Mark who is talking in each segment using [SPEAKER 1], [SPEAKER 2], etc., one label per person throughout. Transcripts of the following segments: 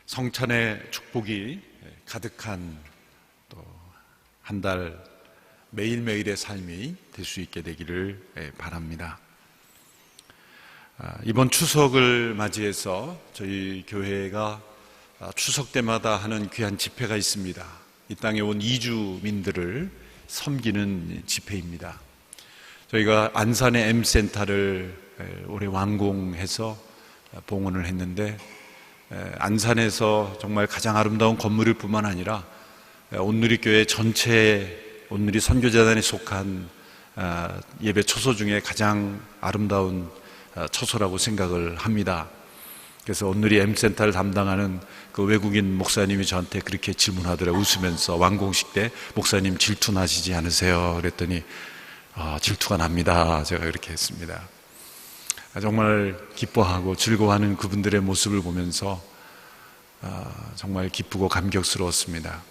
[SPEAKER 1] 성찬의 축복이 가득한 또 한 달 매일매일의 삶이 될 수 있게 되기를 바랍니다. 이번 추석을 맞이해서 저희 교회가 추석 때마다 하는 귀한 집회가 있습니다. 이 땅에 온 이주민들을 섬기는 집회입니다. 저희가 안산의 M센터를 올해 완공해서 봉헌을 했는데, 안산에서 정말 가장 아름다운 건물일 뿐만 아니라 온누리교회 전체 온누리 선교재단에 속한 예배 처소 중에 가장 아름다운 처소라고 생각을 합니다. 그래서 온누리 M센터를 담당하는 그 외국인 목사님이 저한테 그렇게 질문하더라고요. 웃으면서 완공식 때 목사님 질투나시지 않으세요? 그랬더니 질투가 납니다. 제가 그렇게 했습니다. 정말 기뻐하고 즐거워하는 그분들의 모습을 보면서 정말 기쁘고 감격스러웠습니다.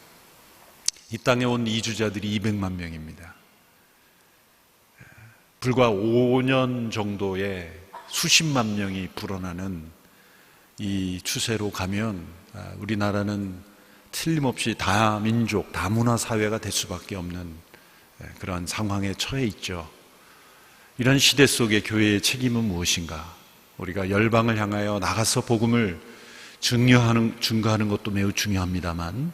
[SPEAKER 1] 이 땅에 온 이주자들이 200만 명입니다. 불과 5년 정도에 수십만 명이 불어나는 이 추세로 가면 우리나라는 틀림없이 다민족, 다문화 사회가 될 수밖에 없는 그런 상황에 처해 있죠. 이런 시대 속에 교회의 책임은 무엇인가? 우리가 열방을 향하여 나가서 복음을 증거하는 것도 매우 중요합니다만,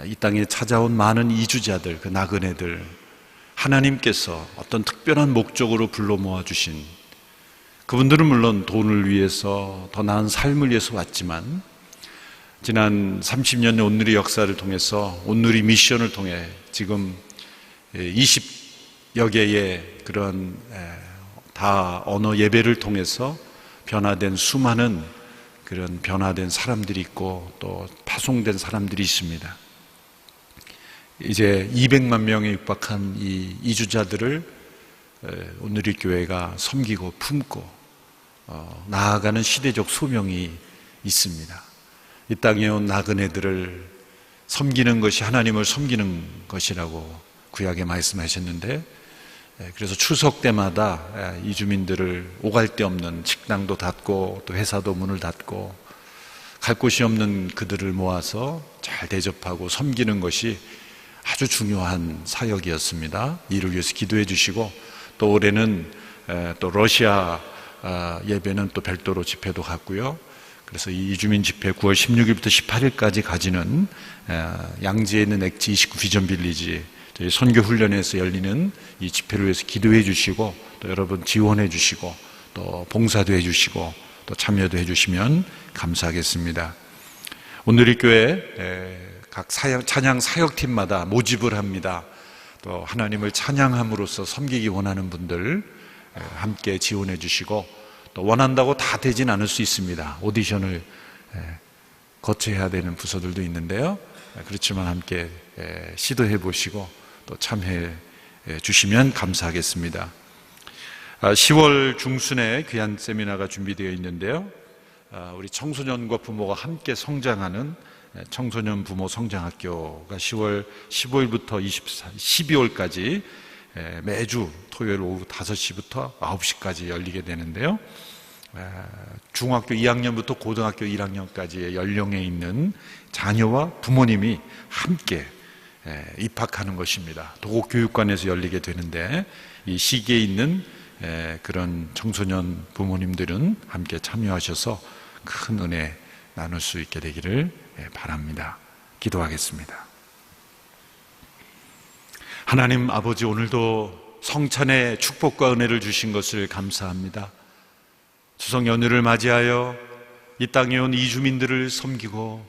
[SPEAKER 1] 이 땅에 찾아온 많은 이주자들, 그 나그네들, 하나님께서 어떤 특별한 목적으로 불러 모아주신 그분들은 물론 돈을 위해서, 더 나은 삶을 위해서 왔지만, 지난 30년의 온누리 역사를 통해서, 온누리 미션을 통해 지금 20여 개의 그런 다 언어 예배를 통해서 변화된 수많은 그런 변화된 사람들이 있고, 또 파송된 사람들이 있습니다. 이제 200만 명에 육박한 이 이주자들을 온누리 교회가 섬기고 품고 나아가는 시대적 소명이 있습니다. 이 땅에 온 나그네들을 섬기는 것이 하나님을 섬기는 것이라고 구약에 말씀하셨는데, 그래서 추석 때마다 이주민들을 오갈 데 없는 식당도 닫고 또 회사도 문을 닫고 갈 곳이 없는 그들을 모아서 잘 대접하고 섬기는 것이 아주 중요한 사역이었습니다. 이를 위해서 기도해 주시고, 또 올해는 또 러시아 예배는 또 별도로 집회도 갔고요. 그래서 이 이주민 집회 9월 16일부터 18일까지 가지는 양지에 있는 엑지 29 비전 빌리지 저희 선교 훈련에서 열리는 이 집회를 위해서 기도해 주시고, 또 여러분 지원해 주시고, 또 봉사도 해 주시고, 또 참여도 해 주시면 감사하겠습니다. 온누리 교회 각 찬양 사역팀마다 모집을 합니다. 또 하나님을 찬양함으로써 섬기기 원하는 분들 함께 지원해 주시고, 또 원한다고 다 되진 않을 수 있습니다. 오디션을 거쳐야 되는 부서들도 있는데요. 그렇지만 함께 시도해 보시고 또 참여해 주시면 감사하겠습니다. 10월 중순에 귀한 세미나가 준비되어 있는데요. 우리 청소년과 부모가 함께 성장하는 청소년 부모 성장학교가 10월 15일부터 12월까지 매주 토요일 오후 5시부터 9시까지 열리게 되는데요. 중학교 2학년부터 고등학교 1학년까지의 연령에 있는 자녀와 부모님이 함께 입학하는 것입니다. 도곡교육관에서 열리게 되는데, 이 시기에 있는 그런 청소년 부모님들은 함께 참여하셔서 큰 은혜 나눌 수 있게 되기를 바랍니다. 기도하겠습니다. 하나님 아버지, 오늘도 성찬의 축복과 은혜를 주신 것을 감사합니다. 추석 연휴를 맞이하여 이 땅에 온 이주민들을 섬기고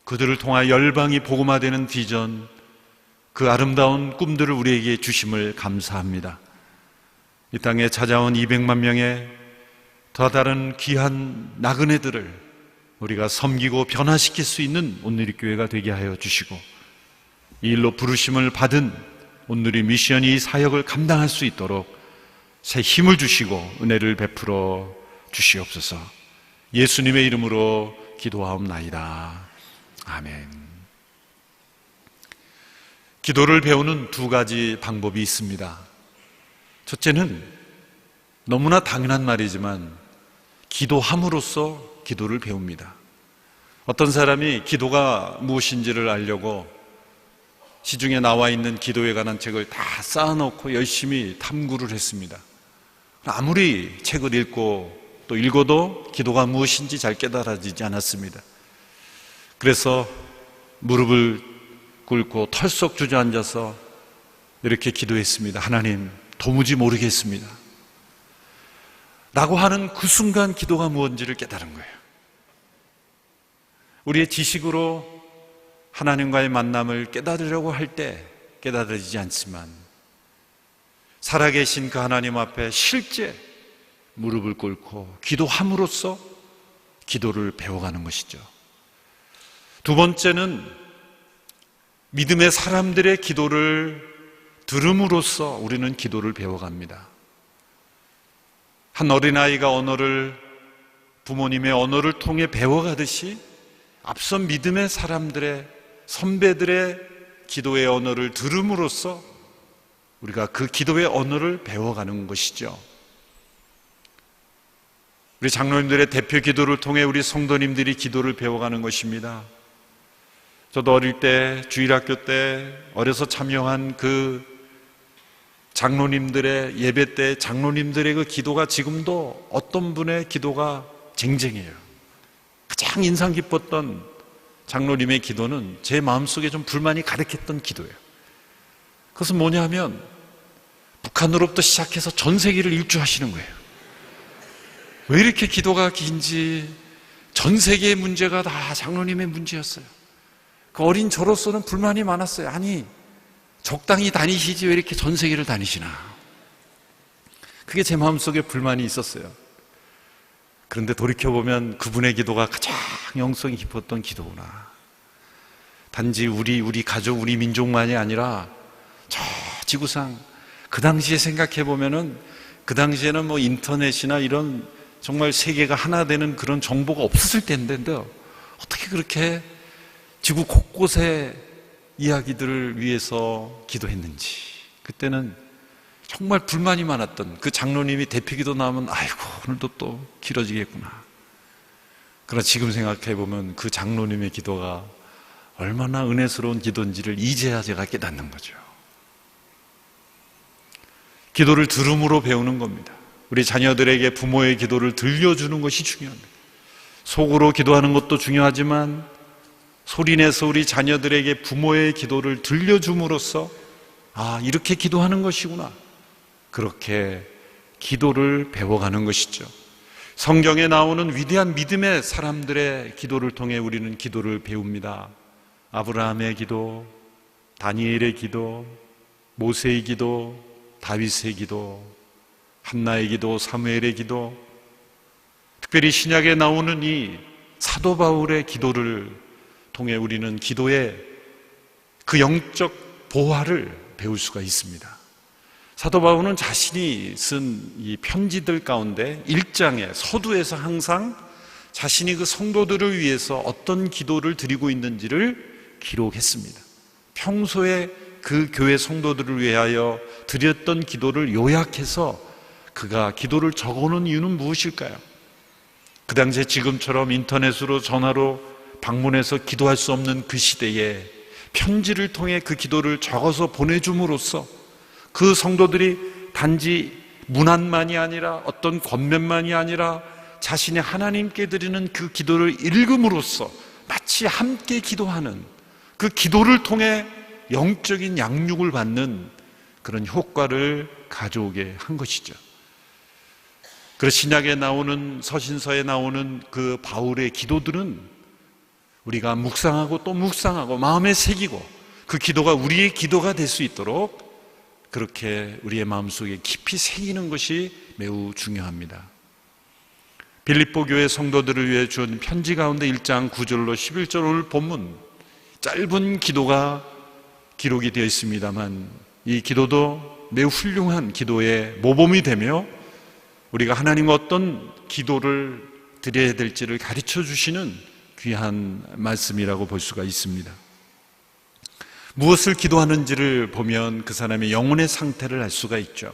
[SPEAKER 1] 그들을 통하여 열방이 복음화되는 비전, 그 아름다운 꿈들을 우리에게 주심을 감사합니다. 이 땅에 찾아온 200만 명의 더 다른 귀한 나그네들을 우리가 섬기고 변화시킬 수 있는 온누리 교회가 되게 하여 주시고, 이 일로 부르심을 받은 온누리 미션이 이 사역을 감당할 수 있도록 새 힘을 주시고 은혜를 베풀어 주시옵소서. 예수님의 이름으로 기도하옵나이다. 아멘. 기도를 배우는 두 가지 방법이 있습니다. 첫째는 너무나 당연한 말이지만 기도함으로써 기도를 배웁니다. 어떤 사람이 기도가 무엇인지를 알려고 시중에 나와 있는 기도에 관한 책을 다 쌓아놓고 열심히 탐구를 했습니다. 아무리 책을 읽고 또 읽어도 기도가 무엇인지 잘 깨달아지지 않았습니다. 그래서 무릎을 꿇고 털썩 주저앉아서 이렇게 기도했습니다. 하나님, 도무지 모르겠습니다. 라고 하는 그 순간 기도가 무엇인지를 깨달은 거예요. 우리의 지식으로 하나님과의 만남을 깨달으려고 할 때 깨달아지지 않지만 살아계신 그 하나님 앞에 실제 무릎을 꿇고 기도함으로써 기도를 배워가는 것이죠. 두 번째는 믿음의 사람들의 기도를 들음으로써 우리는 기도를 배워갑니다. 한 어린아이가 언어를 부모님의 언어를 통해 배워가듯이 앞선 믿음의 사람들의 선배들의 기도의 언어를 들음으로써 우리가 그 기도의 언어를 배워가는 것이죠. 우리 장로님들의 대표 기도를 통해 우리 성도님들이 기도를 배워가는 것입니다. 저도 어릴 때 주일학교 때 어려서 참여한 그 장로님들의 예배 때 장로님들의 그 기도가 지금도 어떤 분의 기도가 쟁쟁해요. 가장 인상 깊었던 장로님의 기도는 제 마음속에 좀 불만이 가득했던 기도예요. 그것은 뭐냐면 북한으로부터 시작해서 전 세계를 일주하시는 거예요. 왜 이렇게 기도가 긴지 전 세계의 문제가 다 장로님의 문제였어요. 그 어린 저로서는 불만이 많았어요. 아니, 적당히 다니시지 왜 이렇게 전 세계를 다니시나. 그게 제 마음속에 불만이 있었어요. 그런데 돌이켜보면 그분의 기도가 가장 영성이 깊었던 기도구나. 단지 우리 가족, 우리 민족만이 아니라 저 지구상 그 당시에 생각해보면은 그 당시에는 뭐 인터넷이나 이런 정말 세계가 하나 되는 그런 정보가 없었을 때인데요. 어떻게 그렇게 지구 곳곳의 이야기들을 위해서 기도했는지. 그때는 정말 불만이 많았던 그 장로님이 대피기도 나오면 아이고 오늘도 또 길어지겠구나. 그러나 지금 생각해보면 그 장로님의 기도가 얼마나 은혜스러운 기도인지를 이제야 제가 깨닫는 거죠. 기도를 들음으로 배우는 겁니다. 우리 자녀들에게 부모의 기도를 들려주는 것이 중요합니다. 속으로 기도하는 것도 중요하지만 소리내서 우리 자녀들에게 부모의 기도를 들려줌으로써 아, 이렇게 기도하는 것이구나. 그렇게 기도를 배워가는 것이죠. 성경에 나오는 위대한 믿음의 사람들의 기도를 통해 우리는 기도를 배웁니다. 아브라함의 기도, 다니엘의 기도, 모세의 기도, 다윗의 기도, 한나의 기도, 사무엘의 기도, 특별히 신약에 나오는 이 사도 바울의 기도를 통해 우리는 기도의 그 영적 보화를 배울 수가 있습니다. 사도 바울은 자신이 쓴 이 편지들 가운데 1장에 서두에서 항상 자신이 그 성도들을 위해서 어떤 기도를 드리고 있는지를 기록했습니다. 평소에 그 교회 성도들을 위하여 드렸던 기도를 요약해서 그가 기도를 적어놓은 이유는 무엇일까요? 그 당시에 지금처럼 인터넷으로 전화로 방문해서 기도할 수 없는 그 시대에 편지를 통해 그 기도를 적어서 보내줌으로써 그 성도들이 단지 문안만이 아니라 어떤 권면만이 아니라 자신이 하나님께 드리는 그 기도를 읽음으로써 마치 함께 기도하는 그 기도를 통해 영적인 양육을 받는 그런 효과를 가져오게 한 것이죠. 그래서 신약에 나오는 서신서에 나오는 그 바울의 기도들은 우리가 묵상하고 또 묵상하고 마음에 새기고 그 기도가 우리의 기도가 될 수 있도록 그렇게 우리의 마음속에 깊이 새기는 것이 매우 중요합니다. 빌립보 교회 성도들을 위해 준 편지 가운데 1장 9절로 11절 오늘 본문 짧은 기도가 기록이 되어 있습니다만 이 기도도 매우 훌륭한 기도의 모범이 되며 우리가 하나님과 어떤 기도를 드려야 될지를 가르쳐 주시는 귀한 말씀이라고 볼 수가 있습니다. 무엇을 기도하는지를 보면 그 사람의 영혼의 상태를 알 수가 있죠.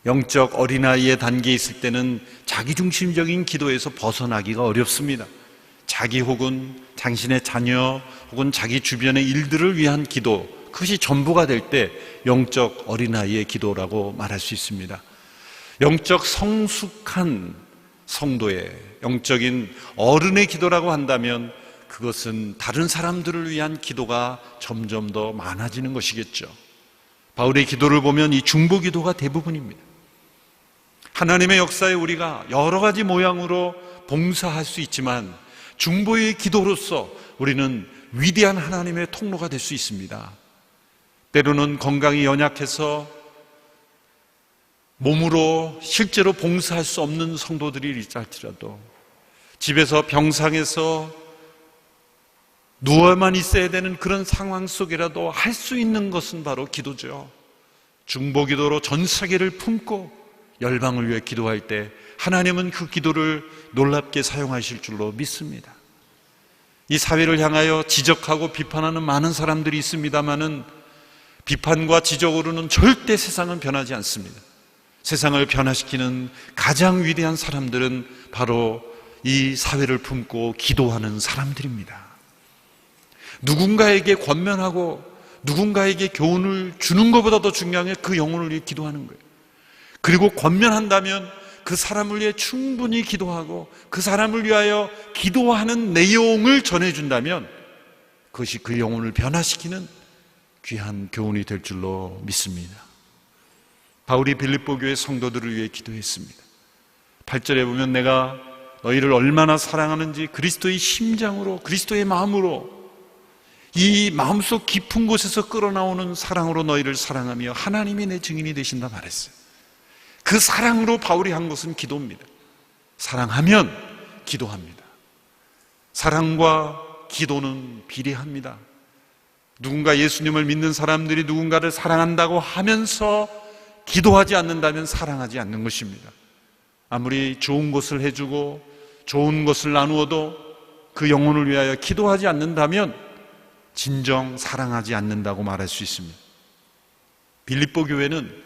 [SPEAKER 1] 영적 어린아이의 단계에 있을 때는 자기중심적인 기도에서 벗어나기가 어렵습니다. 자기 혹은 당신의 자녀 혹은 자기 주변의 일들을 위한 기도, 그것이 전부가 될 때 영적 어린아이의 기도라고 말할 수 있습니다. 영적 성숙한 성도의 영적인 어른의 기도라고 한다면 그것은 다른 사람들을 위한 기도가 점점 더 많아지는 것이겠죠. 바울의 기도를 보면 이 중보 기도가 대부분입니다. 하나님의 역사에 우리가 여러 가지 모양으로 봉사할 수 있지만 중보의 기도로서 우리는 위대한 하나님의 통로가 될 수 있습니다. 때로는 건강이 연약해서 몸으로 실제로 봉사할 수 없는 성도들이 있을지라도 집에서 병상에서 누워만 있어야 되는 그런 상황 속이라도 할 수 있는 것은 바로 기도죠. 중보 기도로 전 세계를 품고 열방을 위해 기도할 때 하나님은 그 기도를 놀랍게 사용하실 줄로 믿습니다. 이 사회를 향하여 지적하고 비판하는 많은 사람들이 있습니다마는 비판과 지적으로는 절대 세상은 변하지 않습니다. 세상을 변화시키는 가장 위대한 사람들은 바로 이 사회를 품고 기도하는 사람들입니다. 누군가에게 권면하고 누군가에게 교훈을 주는 것보다 더 중요한 게 그 영혼을 위해 기도하는 거예요. 그리고 권면한다면 그 사람을 위해 충분히 기도하고 그 사람을 위하여 기도하는 내용을 전해준다면 그것이 그 영혼을 변화시키는 귀한 교훈이 될 줄로 믿습니다. 바울이 빌립보 교회 성도들을 위해 기도했습니다. 8절에 보면 내가 너희를 얼마나 사랑하는지 그리스도의 심장으로, 그리스도의 마음으로, 이 마음속 깊은 곳에서 끌어나오는 사랑으로 너희를 사랑하며 하나님이 내 증인이 되신다 말했어요. 그 사랑으로 바울이 한 것은 기도입니다. 사랑하면 기도합니다. 사랑과 기도는 비례합니다. 누군가 예수님을 믿는 사람들이 누군가를 사랑한다고 하면서 기도하지 않는다면 사랑하지 않는 것입니다. 아무리 좋은 것을 해주고 좋은 것을 나누어도 그 영혼을 위하여 기도하지 않는다면 진정 사랑하지 않는다고 말할 수 있습니다. 빌립보 교회는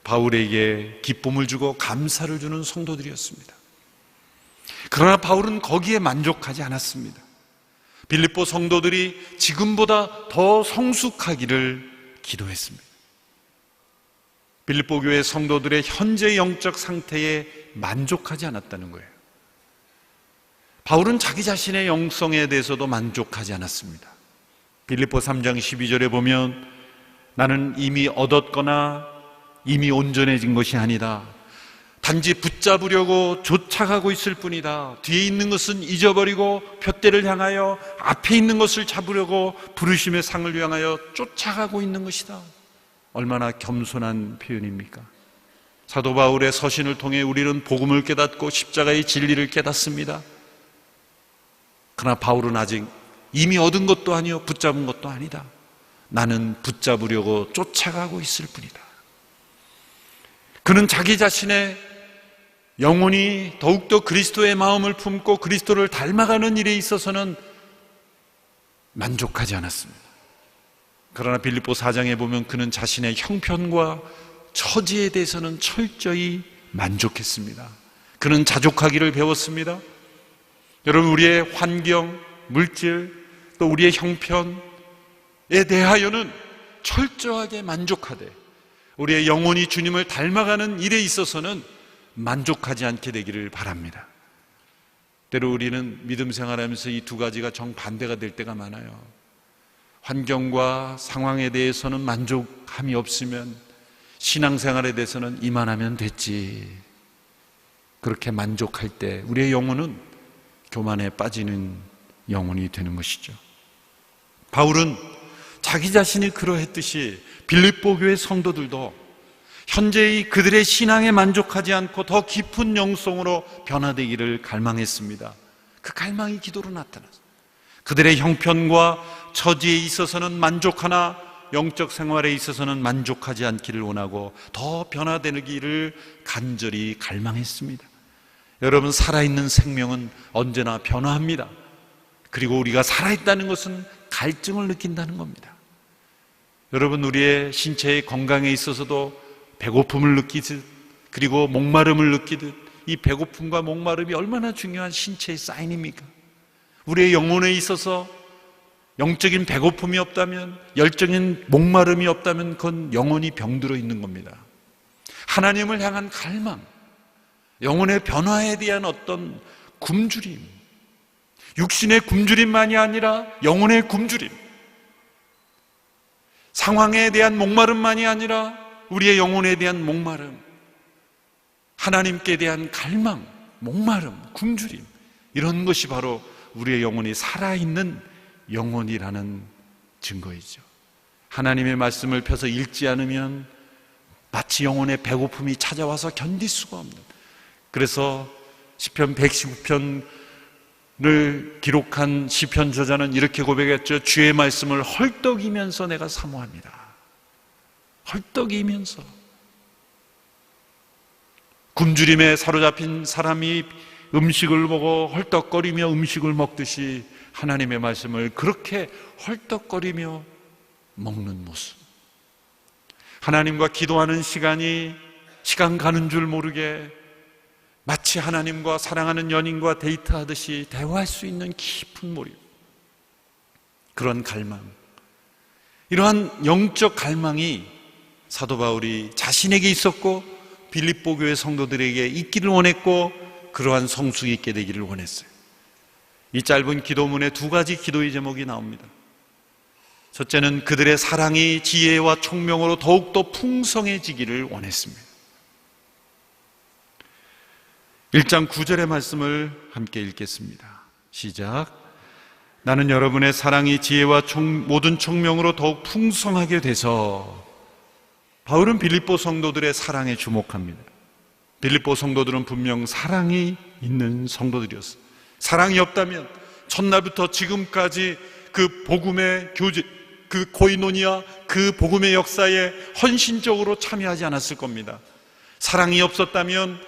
[SPEAKER 1] 바울에게 기쁨을 주고 감사를 주는 성도들이었습니다. 그러나 바울은 거기에 만족하지 않았습니다. 빌립보 성도들이 지금보다 더 성숙하기를 기도했습니다. 빌립보 교회 성도들의 현재 영적 상태에 만족하지 않았다는 거예요. 바울은 자기 자신의 영성에 대해서도 만족하지 않았습니다. 빌립보 3장 12절에 보면 나는 이미 얻었거나 이미 온전해진 것이 아니다. 단지 붙잡으려고 쫓아가고 있을 뿐이다. 뒤에 있는 것은 잊어버리고 푯대를 향하여 앞에 있는 것을 잡으려고 부르심의 상을 향하여 쫓아가고 있는 것이다. 얼마나 겸손한 표현입니까? 사도 바울의 서신을 통해 우리는 복음을 깨닫고 십자가의 진리를 깨닫습니다. 그러나 바울은 아직 이미 얻은 것도 아니요 붙잡은 것도 아니다. 나는 붙잡으려고 쫓아가고 있을 뿐이다. 그는 자기 자신의 영혼이 더욱더 그리스도의 마음을 품고 그리스도를 닮아가는 일에 있어서는 만족하지 않았습니다. 그러나 빌립보 4장에 보면 그는 자신의 형편과 처지에 대해서는 철저히 만족했습니다. 그는 자족하기를 배웠습니다. 여러분, 우리의 환경, 물질, 또 우리의 형편에 대하여는 철저하게 만족하되 우리의 영혼이 주님을 닮아가는 일에 있어서는 만족하지 않게 되기를 바랍니다. 때로 우리는 믿음 생활하면서 이 두 가지가 정반대가 될 때가 많아요. 환경과 상황에 대해서는 만족함이 없으면 신앙생활에 대해서는 이만하면 됐지. 그렇게 만족할 때 우리의 영혼은 교만에 빠지는 영혼이 되는 것이죠. 바울은 자기 자신이 그러했듯이 빌립보 교회 성도들도 현재의 그들의 신앙에 만족하지 않고 더 깊은 영성으로 변화되기를 갈망했습니다. 그 갈망이 기도로 나타났습니다. 그들의 형편과 처지에 있어서는 만족하나 영적 생활에 있어서는 만족하지 않기를 원하고 더 변화되기를 간절히 갈망했습니다. 여러분, 살아있는 생명은 언제나 변화합니다. 그리고 우리가 살아있다는 것은 갈증을 느낀다는 겁니다. 여러분, 우리의 신체의 건강에 있어서도 배고픔을 느끼듯 그리고 목마름을 느끼듯 이 배고픔과 목마름이 얼마나 중요한 신체의 사인입니까? 우리의 영혼에 있어서 영적인 배고픔이 없다면, 열정인 목마름이 없다면 그건 영혼이 병들어 있는 겁니다. 하나님을 향한 갈망, 영혼의 변화에 대한 어떤 굶주림, 육신의 굶주림만이 아니라 영혼의 굶주림, 상황에 대한 목마름만이 아니라 우리의 영혼에 대한 목마름, 하나님께 대한 갈망, 목마름, 굶주림, 이런 것이 바로 우리의 영혼이 살아있는 영혼이라는 증거이죠. 하나님의 말씀을 펴서 읽지 않으면 마치 영혼의 배고픔이 찾아와서 견딜 수가 없는, 그래서 시편 119편을 기록한 시편 저자는 이렇게 고백했죠. 주의 말씀을 헐떡이면서 내가 사모합니다. 헐떡이면서. 굶주림에 사로잡힌 사람이 음식을 보고 헐떡거리며 음식을 먹듯이 하나님의 말씀을 그렇게 헐떡거리며 먹는 모습. 하나님과 기도하는 시간이 시간 가는 줄 모르게 마치 하나님과 사랑하는 연인과 데이트하듯이 대화할 수 있는 깊은 몰입, 그런 갈망, 이러한 영적 갈망이 사도 바울이 자신에게 있었고 빌립보 교회 성도들에게 있기를 원했고 그러한 성숙이 있게 되기를 원했어요. 이 짧은 기도문에 두 가지 기도의 제목이 나옵니다. 첫째는 그들의 사랑이 지혜와 총명으로 더욱더 풍성해지기를 원했습니다. 1장 9절의 말씀을 함께 읽겠습니다. 시작. 나는 여러분의 사랑이 지혜와 모든 총명으로 더욱 풍성하게 돼서. 바울은 빌립보 성도들의 사랑에 주목합니다. 빌립보 성도들은 분명 사랑이 있는 성도들이었어요. 사랑이 없다면 첫날부터 지금까지 그 복음의 교제, 그 코이노니아, 그 복음의 역사에 헌신적으로 참여하지 않았을 겁니다. 사랑이 없었다면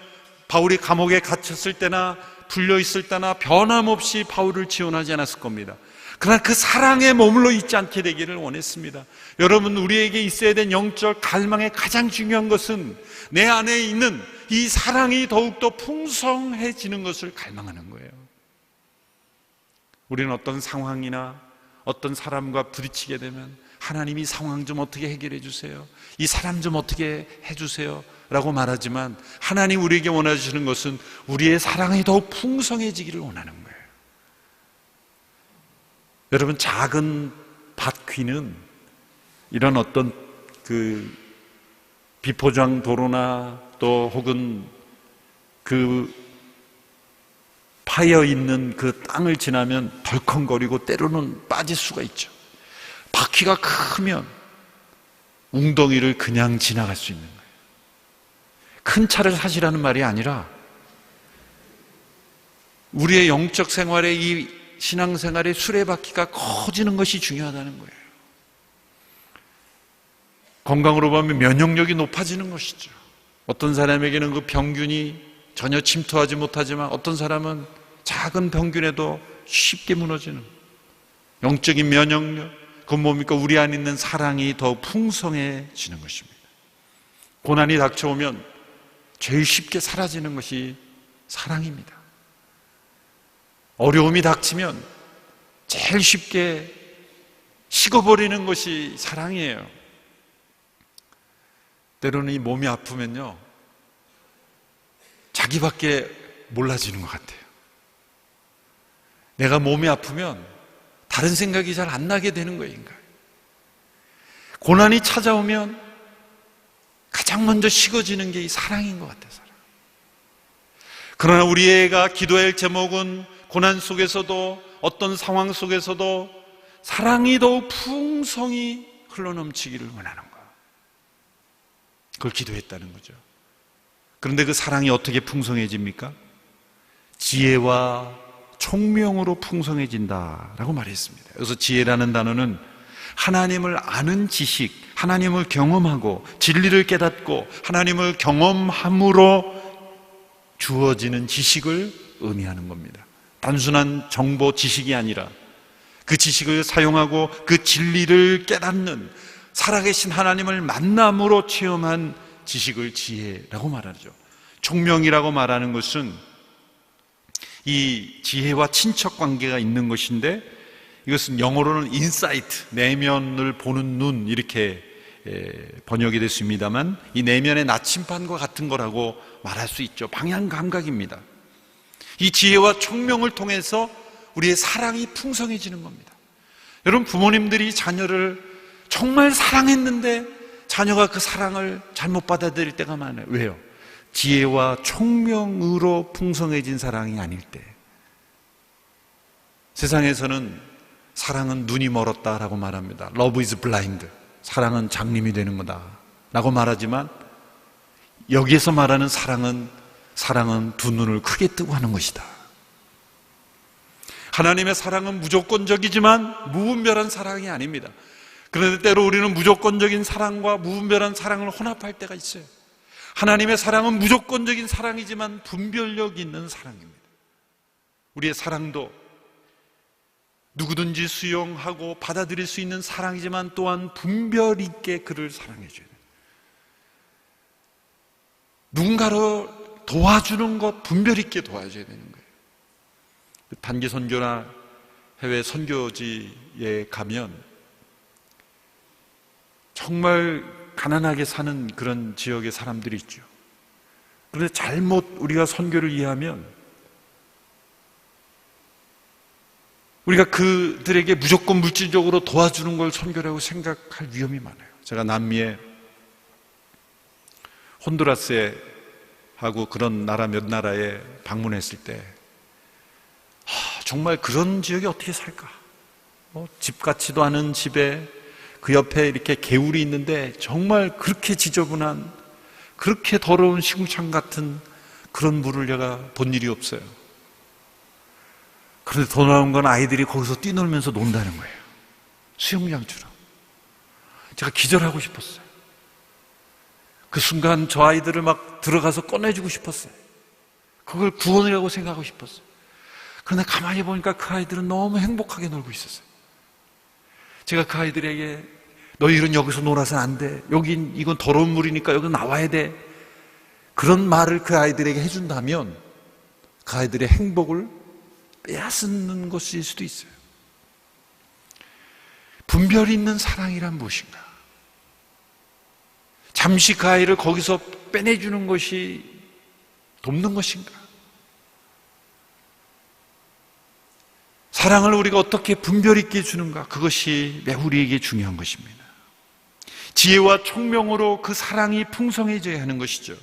[SPEAKER 1] 바울이 감옥에 갇혔을 때나 풀려있을 때나 변함없이 바울을 지원하지 않았을 겁니다. 그러나 그 사랑에 머물러 있지 않게 되기를 원했습니다. 여러분, 우리에게 있어야 된 영적 갈망의 가장 중요한 것은 내 안에 있는 이 사랑이 더욱더 풍성해지는 것을 갈망하는 거예요. 우리는 어떤 상황이나 어떤 사람과 부딪히게 되면 하나님 이 상황 좀 어떻게 해결해 주세요, 이 사람 좀 어떻게 해주세요 라고 말하지만 하나님 우리에게 원하시는 것은 우리의 사랑이 더욱 풍성해지기를 원하는 거예요. 여러분, 작은 밭귀는 이런 어떤 그 비포장 도로나 또 혹은 그 파여 있는 그 땅을 지나면 덜컹거리고 때로는 빠질 수가 있죠. 바퀴가 크면 웅덩이를 그냥 지나갈 수 있는 거예요. 큰 차를 사시라는 말이 아니라 우리의 영적 생활에, 이 신앙생활의 수레바퀴가 커지는 것이 중요하다는 거예요. 건강으로 보면 면역력이 높아지는 것이죠. 어떤 사람에게는 그 병균이 전혀 침투하지 못하지만 어떤 사람은 작은 병균에도 쉽게 무너지는 영적인 면역력, 그건 뭡니까? 우리 안에 있는 사랑이 더 풍성해지는 것입니다. 고난이 닥쳐오면 제일 쉽게 사라지는 것이 사랑입니다. 어려움이 닥치면 제일 쉽게 식어버리는 것이 사랑이에요. 때로는 이 몸이 아프면요, 자기밖에 몰라지는 것 같아요. 내가 몸이 아프면 다른 생각이 잘 안 나게 되는 거예요, 인간. 고난이 찾아오면 가장 먼저 식어지는 게 이 사랑인 것 같아요, 사랑. 그러나 우리가 기도해야 할 제목은 고난 속에서도 어떤 상황 속에서도 사랑이 더욱 풍성히 흘러넘치기를 원하는 거예요. 그걸 기도했다는 거죠. 그런데 그 사랑이 어떻게 풍성해집니까? 지혜와 총명으로 풍성해진다라고 말했습니다. 그래서 지혜라는 단어는 하나님을 아는 지식, 하나님을 경험하고 진리를 깨닫고 하나님을 경험함으로 주어지는 지식을 의미하는 겁니다. 단순한 정보 지식이 아니라 그 지식을 사용하고 그 진리를 깨닫는, 살아계신 하나님을 만남으로 체험한 지식을 지혜라고 말하죠. 총명이라고 말하는 것은 이 지혜와 친척 관계가 있는 것인데, 이것은 영어로는 인사이트, 내면을 보는 눈, 이렇게 번역이 됐습니다만, 이 내면의 나침반과 같은 거라고 말할 수 있죠. 방향 감각입니다. 이 지혜와 총명을 통해서 우리의 사랑이 풍성해지는 겁니다. 여러분, 부모님들이 자녀를 정말 사랑했는데 자녀가 그 사랑을 잘못 받아들일 때가 많아요. 왜요? 지혜와 총명으로 풍성해진 사랑이 아닐 때. 세상에서는 사랑은 눈이 멀었다라고 말합니다. Love is blind. 사랑은 장님이 되는 거다 라고 말하지만, 여기에서 말하는 사랑은 두 눈을 크게 뜨고 하는 것이다. 하나님의 사랑은 무조건적이지만 무분별한 사랑이 아닙니다. 그런데 때로 우리는 무조건적인 사랑과 무분별한 사랑을 혼합할 때가 있어요. 하나님의 사랑은 무조건적인 사랑이지만 분별력 있는 사랑입니다. 우리의 사랑도 누구든지 수용하고 받아들일 수 있는 사랑이지만 또한 분별 있게 그를 사랑해줘야 돼요. 누군가를 도와주는 것, 분별 있게 도와줘야 되는 거예요. 단기 선교나 해외 선교지에 가면 정말 가난하게 사는 그런 지역의 사람들이 있죠. 그런데 잘못 우리가 선교를 이해하면 우리가 그들에게 무조건 물질적으로 도와주는 걸 선교라고 생각할 위험이 많아요. 제가 남미에 혼두라스에 하고 그런 나라 몇 나라에 방문했을 때 정말 그런 지역에 어떻게 살까? 집 같지도 않은 집에 그 옆에 이렇게 개울이 있는데 정말 그렇게 지저분한, 그렇게 더러운 시궁창 같은 그런 물을 내가 본 일이 없어요. 그런데 더 나은 건 아이들이 거기서 뛰놀면서 논다는 거예요. 수영장처럼. 제가 기절하고 싶었어요. 그 순간 저 아이들을 막 들어가서 꺼내주고 싶었어요. 그걸 구원이라고 생각하고 싶었어요. 그런데 가만히 보니까 그 아이들은 너무 행복하게 놀고 있었어요. 제가 그 아이들에게 너희들은 여기서 놀아서는 안 돼. 이건 더러운 물이니까 여기 나와야 돼. 그런 말을 그 아이들에게 해준다면 그 아이들의 행복을 빼앗는 것일 수도 있어요. 분별 있는 사랑이란 무엇인가? 잠시 그 아이를 거기서 빼내주는 것이 돕는 것인가? 사랑을 우리가 어떻게 분별 있게 주는가? 그것이 매우 우리에게 중요한 것입니다. 지혜와 총명으로 그 사랑이 풍성해져야 하는 것이죠.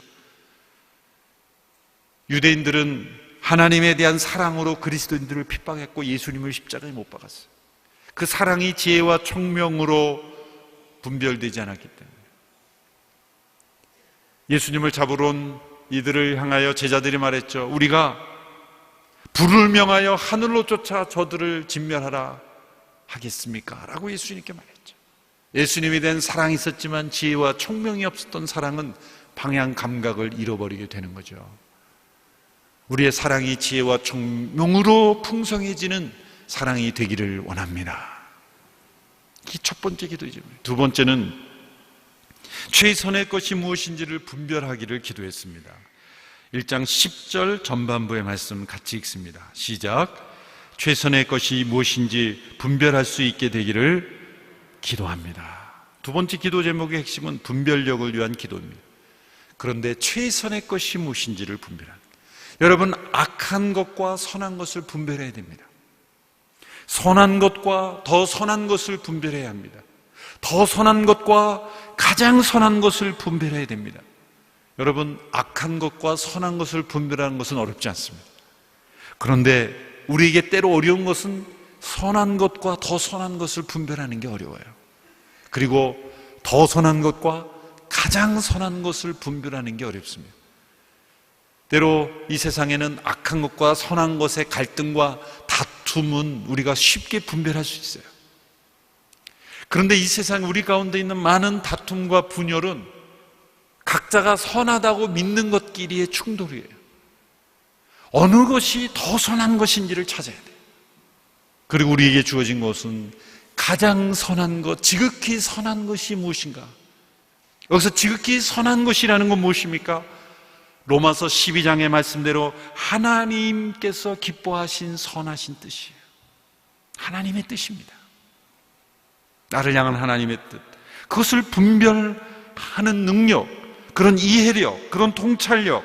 [SPEAKER 1] 유대인들은 하나님에 대한 사랑으로 그리스도인들을 핍박했고 예수님을 십자가에 못 박았어요. 그 사랑이 지혜와 총명으로 분별되지 않았기 때문에 예수님을 잡으러 온 이들을 향하여 제자들이 말했죠. 우리가 불을 명하여 하늘로 쫓아 저들을 진멸하라 하겠습니까? 라고 예수님께 말했죠. 예수님에 대한 사랑이 있었지만 지혜와 총명이 없었던 사랑은 방향 감각을 잃어버리게 되는 거죠. 우리의 사랑이 지혜와 총명으로 풍성해지는 사랑이 되기를 원합니다. 이 첫 번째 기도죠. 두 번째는 최선의 것이 무엇인지를 분별하기를 기도했습니다. 1장 10절 전반부의 말씀 같이 읽습니다. 시작. 최선의 것이 무엇인지 분별할 수 있게 되기를 기도합니다. 두 번째 기도 제목의 핵심은 분별력을 위한 기도입니다. 그런데 최선의 것이 무엇인지를 분별하는, 여러분, 악한 것과 선한 것을 분별해야 됩니다. 선한 것과 더 선한 것을 분별해야 합니다. 더 선한 것과 가장 선한 것을 분별해야 됩니다. 여러분, 악한 것과 선한 것을 분별하는 것은 어렵지 않습니다. 그런데 우리에게 때로 어려운 것은 선한 것과 더 선한 것을 분별하는 게 어려워요. 그리고 더 선한 것과 가장 선한 것을 분별하는 게 어렵습니다. 때로 이 세상에는 악한 것과 선한 것의 갈등과 다툼은 우리가 쉽게 분별할 수 있어요. 그런데 이 세상 우리 가운데 있는 많은 다툼과 분열은 각자가 선하다고 믿는 것끼리의 충돌이에요. 어느 것이 더 선한 것인지를 찾아야 돼요. 그리고 우리에게 주어진 것은 가장 선한 것, 지극히 선한 것이 무엇인가? 여기서 지극히 선한 것이라는 건 무엇입니까? 로마서 12장의 말씀대로 하나님께서 기뻐하신 선하신 뜻이에요. 하나님의 뜻입니다. 나를 향한 하나님의 뜻, 그것을 분별하는 능력, 그런 이해력, 그런 통찰력,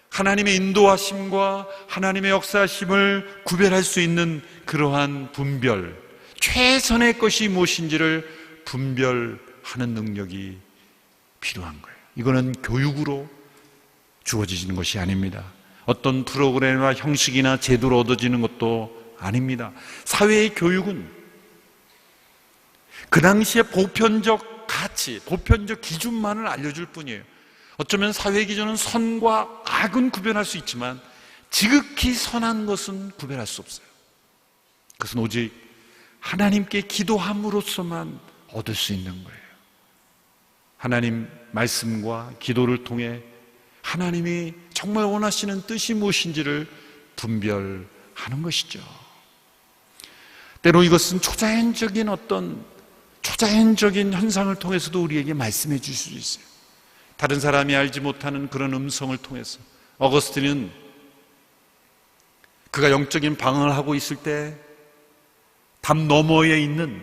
[SPEAKER 1] 하나님의 인도하심과 하나님의 역사하심을 구별할 수 있는 그러한 분별, 최선의 것이 무엇인지를 분별하는 능력이 필요한 거예요. 이거는 교육으로 주어지는 것이 아닙니다. 어떤 프로그램이나 형식이나 제도로 얻어지는 것도 아닙니다. 사회의 교육은 그 당시에 보편적 가치, 보편적 기준만을 알려줄 뿐이에요. 어쩌면 사회 기준은 선과 악은 구별할 수 있지만 지극히 선한 것은 구별할 수 없어요. 그것은 오직 하나님께 기도함으로써만 얻을 수 있는 거예요. 하나님 말씀과 기도를 통해 하나님이 정말 원하시는 뜻이 무엇인지를 분별하는 것이죠. 때로 이것은 초자연적인 현상을 통해서도 우리에게 말씀해 줄 수 있어요. 다른 사람이 알지 못하는 그런 음성을 통해서 어거스틴은 그가 영적인 방황을 하고 있을 때 담 너머에 있는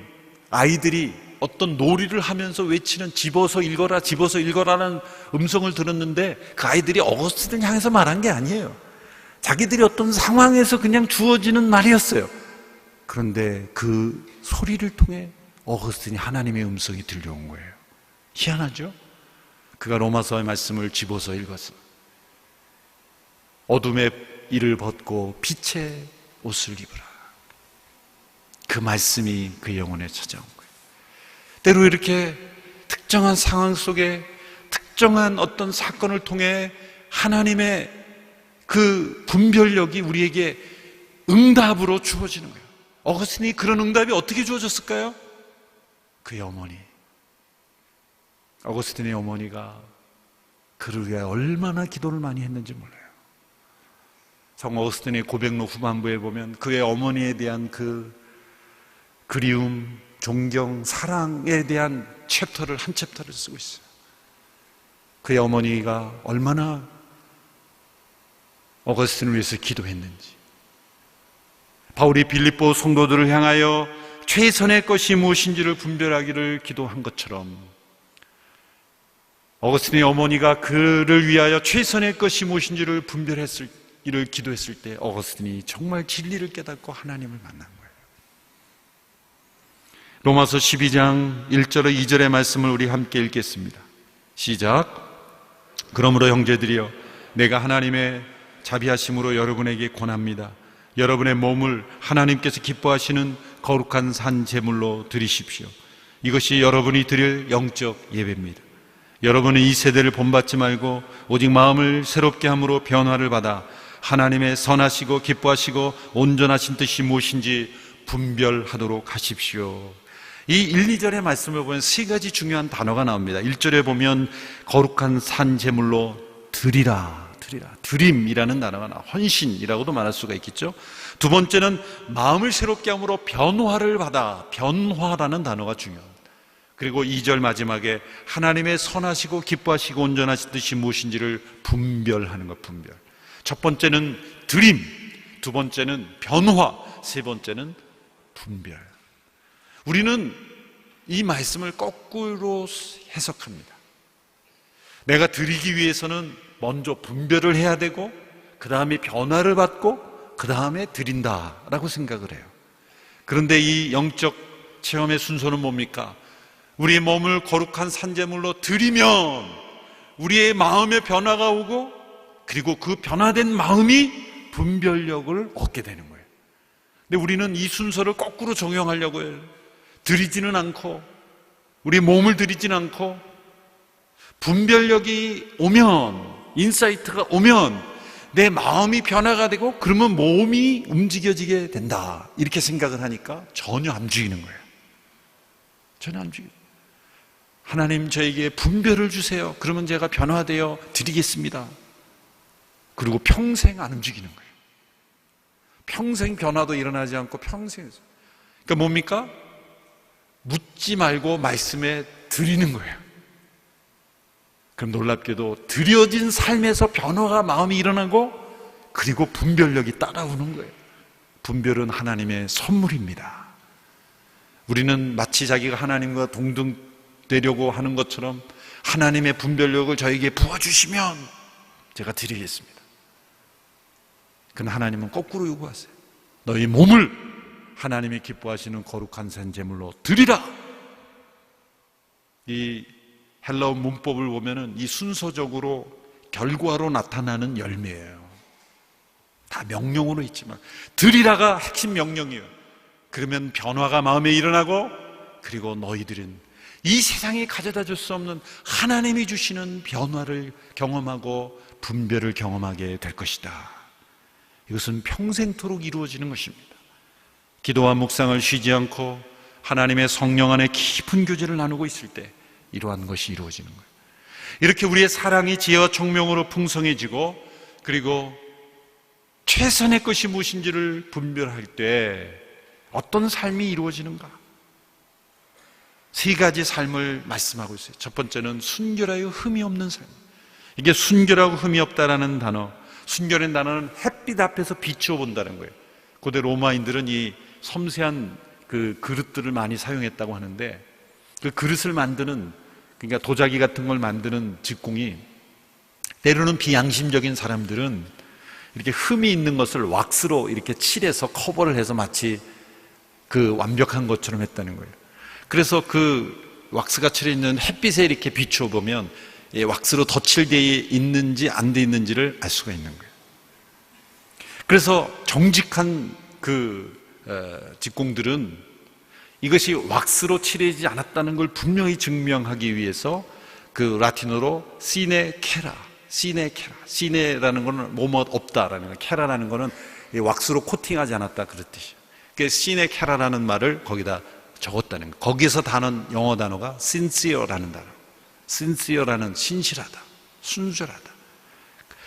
[SPEAKER 1] 아이들이 어떤 놀이를 하면서 외치는 집어서 읽어라는 음성을 들었는데 그 아이들이 어거스틴을 향해서 말한 게 아니에요. 자기들이 어떤 상황에서 그냥 주어지는 말이었어요. 그런데 그 소리를 통해 어거스틴이 하나님의 음성이 들려온 거예요. 희한하죠? 그가 로마서의 말씀을 집어서 읽어서 어둠의 일을 벗고 빛의 옷을 입으라. 그 말씀이 그 영혼에 찾아온 거예요. 때로 이렇게 특정한 상황 속에 특정한 어떤 사건을 통해 하나님의 그 분별력이 우리에게 응답으로 주어지는 거예요. 어거스틴이 그런 응답이 어떻게 주어졌을까요? 그의 어머니, 어거스틴의 어머니가 그를 위해 얼마나 기도를 많이 했는지 몰라요. 성 어거스틴의 고백록 후반부에 보면 그의 어머니에 대한 그 그리움, 존경, 사랑에 대한 한 챕터를 쓰고 있어요. 그의 어머니가 얼마나 어거스틴을 위해서 기도했는지. 바울이 빌립보 성도들을 향하여 최선의 것이 무엇인지를 분별하기를 기도한 것처럼 어거스틴의 어머니가 그를 위하여 최선의 것이 무엇인지를 이를 기도했을 때 어거스틴이 정말 진리를 깨닫고 하나님을 만난 거예요. 로마서 12장 1절과 2절의 말씀을 우리 함께 읽겠습니다. 시작. 그러므로 형제들이여 내가 하나님의 자비하심으로 여러분에게 권합니다. 여러분의 몸을 하나님께서 기뻐하시는 거룩한 산 제물로 드리십시오. 이것이 여러분이 드릴 영적 예배입니다. 여러분은 이 세대를 본받지 말고 오직 마음을 새롭게 함으로 변화를 받아 하나님의 선하시고 기뻐하시고 온전하신 뜻이 무엇인지 분별하도록 하십시오. 이 1, 2절의 말씀을 보면 세 가지 중요한 단어가 나옵니다. 1절에 보면 거룩한 산 제물로 드리라. 드림이라는 단어가 나와 헌신이라고도 말할 수가 있겠죠. 두 번째는 마음을 새롭게 함으로 변화를 받아, 변화라는 단어가 중요합니다. 그리고 2절 마지막에 하나님의 선하시고 기뻐하시고 온전하신 뜻이 무엇인지를 분별하는 것, 분별. 첫 번째는 드림, 두 번째는 변화, 세 번째는 분별. 우리는 이 말씀을 거꾸로 해석합니다. 내가 드리기 위해서는 먼저 분별을 해야 되고 그 다음에 변화를 받고 그 다음에 드린다라고 생각을 해요. 그런데 이 영적 체험의 순서는 뭡니까? 우리의 몸을 거룩한 산제물로 드리면 우리의 마음의 변화가 오고 그리고 그 변화된 마음이 분별력을 얻게 되는 거예요. 근데 우리는 이 순서를 거꾸로 적용하려고 해요. 드리지는 않고 우리 몸을 드리지는 않고 분별력이 오면, 인사이트가 오면 내 마음이 변화가 되고 그러면 몸이 움직여지게 된다 이렇게 생각을 하니까 전혀 안 움직이는 거예요. 전혀 안 움직여요. 하나님 저에게 분별을 주세요. 그러면 제가 변화되어 드리겠습니다. 그리고 평생 안 움직이는 거예요. 평생 변화도 일어나지 않고 평생. 그러니까 뭡니까? 묻지 말고 말씀에 드리는 거예요. 그럼 놀랍게도 드려진 삶에서 변화가 마음이 일어나고 그리고 분별력이 따라오는 거예요. 분별은 하나님의 선물입니다. 우리는 마치 자기가 하나님과 동등되려고 하는 것처럼 하나님의 분별력을 저에게 부어주시면 제가 드리겠습니다. 그러나 하나님은 거꾸로 요구하세요. 너희 몸을 하나님이 기뻐하시는 거룩한 산 제물로 드리라. 이 헬라어 문법을 보면은 이 순서적으로 결과로 나타나는 열매예요. 다 명령으로 있지만 드리라가 핵심 명령이에요. 그러면 변화가 마음에 일어나고 그리고 너희들은 이 세상에 가져다 줄 수 없는 하나님이 주시는 변화를 경험하고 분별을 경험하게 될 것이다. 이것은 평생토록 이루어지는 것입니다. 기도와 묵상을 쉬지 않고 하나님의 성령 안에 깊은 교제를 나누고 있을 때 이러한 것이 이루어지는 거예요. 이렇게 우리의 사랑이 지혜와 총명으로 풍성해지고 그리고 최선의 것이 무엇인지를 분별할 때 어떤 삶이 이루어지는가? 세 가지 삶을 말씀하고 있어요. 첫 번째는 순결하여 흠이 없는 삶. 이게 순결하고 흠이 없다라는 단어, 순결한 단어는 햇빛 앞에서 비추어 본다는 거예요. 고대 로마인들은 이 섬세한 그 그릇들을 많이 사용했다고 하는데 그 그릇을 만드는, 그러니까 도자기 같은 걸 만드는 직공이 때로는 비양심적인 사람들은 이렇게 흠이 있는 것을 왁스로 이렇게 칠해서 커버를 해서 마치 그 완벽한 것처럼 했다는 거예요. 그래서 그 왁스가 칠해있는 햇빛에 이렇게 비추어 보면 왁스로 덧칠되어 있는지 안 돼 있는지를 알 수가 있는 거예요. 그래서 정직한 그 직공들은 이것이 왁스로 칠해지지 않았다는 걸 분명히 증명하기 위해서 그 라틴어로 시네라는 거는 뭐뭐 없다라는 거예요. 케라라는 거는 왁스로 코팅하지 않았다 그런 뜻이에요. 그 시네케라라는 말을 거기다 적었다는 거예요. 거기서 단어, 영어 단어가 sincere라는 단어. sincere라는 신실하다, 순결하다.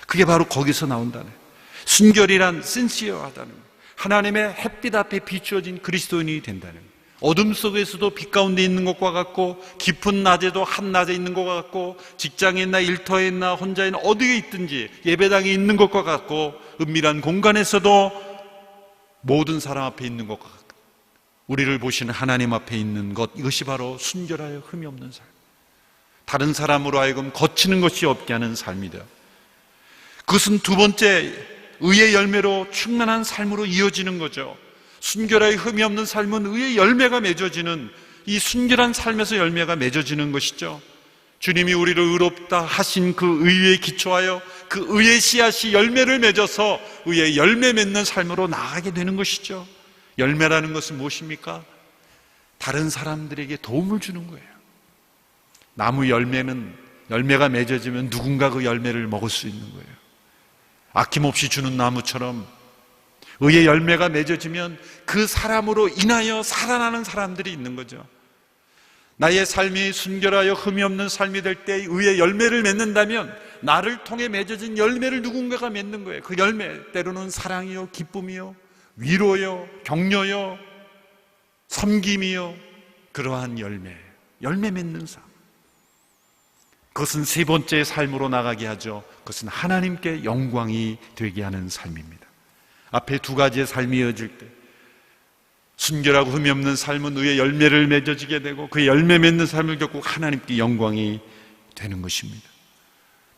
[SPEAKER 1] 그게 바로 거기서 나온다는 거예요. 순결이란 sincere하다는 거예요. 하나님의 햇빛 앞에 비추어진 그리스도인이 된다는 거예요. 어둠 속에서도 빛 가운데 있는 것과 같고 깊은 낮에도 한낮에 있는 것과 같고 직장에 있나 일터에 있나 혼자 있나 어디에 있든지 예배당에 있는 것과 같고 은밀한 공간에서도 모든 사람 앞에 있는 것과 같고 우리를 보시는 하나님 앞에 있는 것, 이것이 바로 순결하여 흠이 없는 삶. 다른 사람으로 하여금 거치는 것이 없게 하는 삶이다. 그것은 두 번째 의의 열매로 충만한 삶으로 이어지는 거죠. 순결하여 흠이 없는 삶은 의의 열매가 맺어지는, 이 순결한 삶에서 열매가 맺어지는 것이죠. 주님이 우리를 의롭다 하신 그 의에 기초하여 그 의의 씨앗이 열매를 맺어서 의의 열매 맺는 삶으로 나아가게 되는 것이죠. 열매라는 것은 무엇입니까? 다른 사람들에게 도움을 주는 거예요. 나무 열매는 열매가 맺어지면 누군가 그 열매를 먹을 수 있는 거예요. 아낌없이 주는 나무처럼 의의 열매가 맺어지면 그 사람으로 인하여 살아나는 사람들이 있는 거죠. 나의 삶이 순결하여 흠이 없는 삶이 될 때 의의 열매를 맺는다면 나를 통해 맺어진 열매를 누군가가 맺는 거예요. 그 열매, 때로는 사랑이요, 기쁨이요, 위로요, 격려요, 섬김이요, 그러한 열매 맺는 삶. 그것은 세 번째 삶으로 나가게 하죠. 그것은 하나님께 영광이 되게 하는 삶입니다. 앞에 두 가지의 삶이 이어질 때 순결하고 흠이 없는 삶은 의의 열매를 맺어지게 되고 그 열매 맺는 삶을 겪고 하나님께 영광이 되는 것입니다.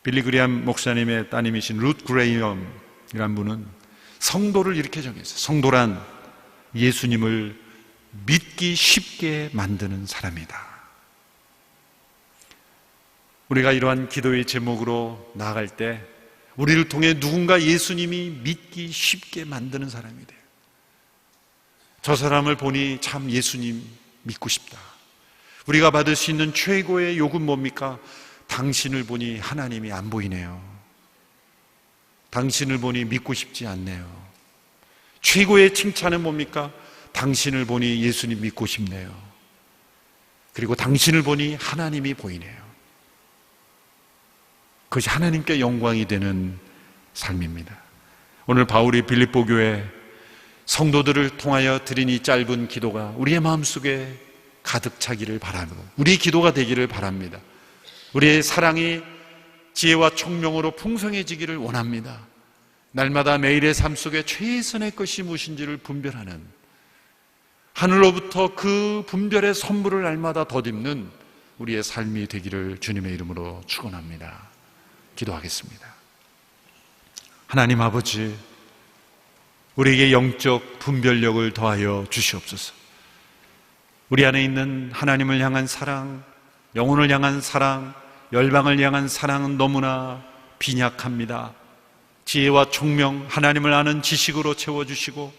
[SPEAKER 1] 빌리 그레이엄 목사님의 따님이신 루트 그레이엄이라는 분은 성도를 이렇게 정했어요. 성도란 예수님을 믿기 쉽게 만드는 사람이다. 우리가 이러한 기도의 제목으로 나아갈 때 우리를 통해 누군가 예수님이 믿기 쉽게 만드는 사람이 돼요. 저 사람을 보니 참 예수님 믿고 싶다. 우리가 받을 수 있는 최고의 욕은 뭡니까? 당신을 보니 하나님이 안 보이네요. 당신을 보니 믿고 싶지 않네요. 최고의 칭찬은 뭡니까? 당신을 보니 예수님 믿고 싶네요. 그리고 당신을 보니 하나님이 보이네요. 그것이 하나님께 영광이 되는 삶입니다. 오늘 바울이 빌립보 교회 성도들을 통하여 드린 이 짧은 기도가 우리의 마음속에 가득 차기를 바라고 우리의 기도가 되기를 바랍니다. 우리의 사랑이 지혜와 총명으로 풍성해지기를 원합니다. 날마다 매일의 삶 속에 최선의 것이 무엇인지를 분별하는, 하늘로부터 그 분별의 선물을 날마다 덧입는 우리의 삶이 되기를 주님의 이름으로 축원합니다. 기도하겠습니다. 하나님 아버지, 우리에게 영적 분별력을 더하여 주시옵소서. 우리 안에 있는 하나님을 향한 사랑, 영혼을 향한 사랑, 열방을 향한 사랑은 너무나 빈약합니다. 지혜와 총명, 하나님을 아는 지식으로 채워주시고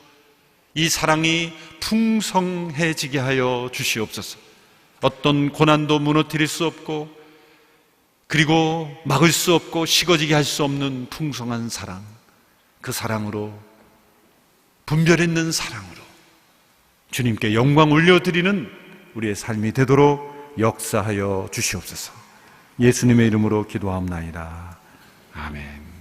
[SPEAKER 1] 이 사랑이 풍성해지게 하여 주시옵소서. 어떤 고난도 무너뜨릴 수 없고, 그리고 막을 수 없고 식어지게 할 수 없는 풍성한 사랑, 그 사랑으로, 분별 있는 사랑으로 주님께 영광 올려드리는 우리의 삶이 되도록 역사하여 주시옵소서. 예수님의 이름으로 기도하옵나이다. 아멘.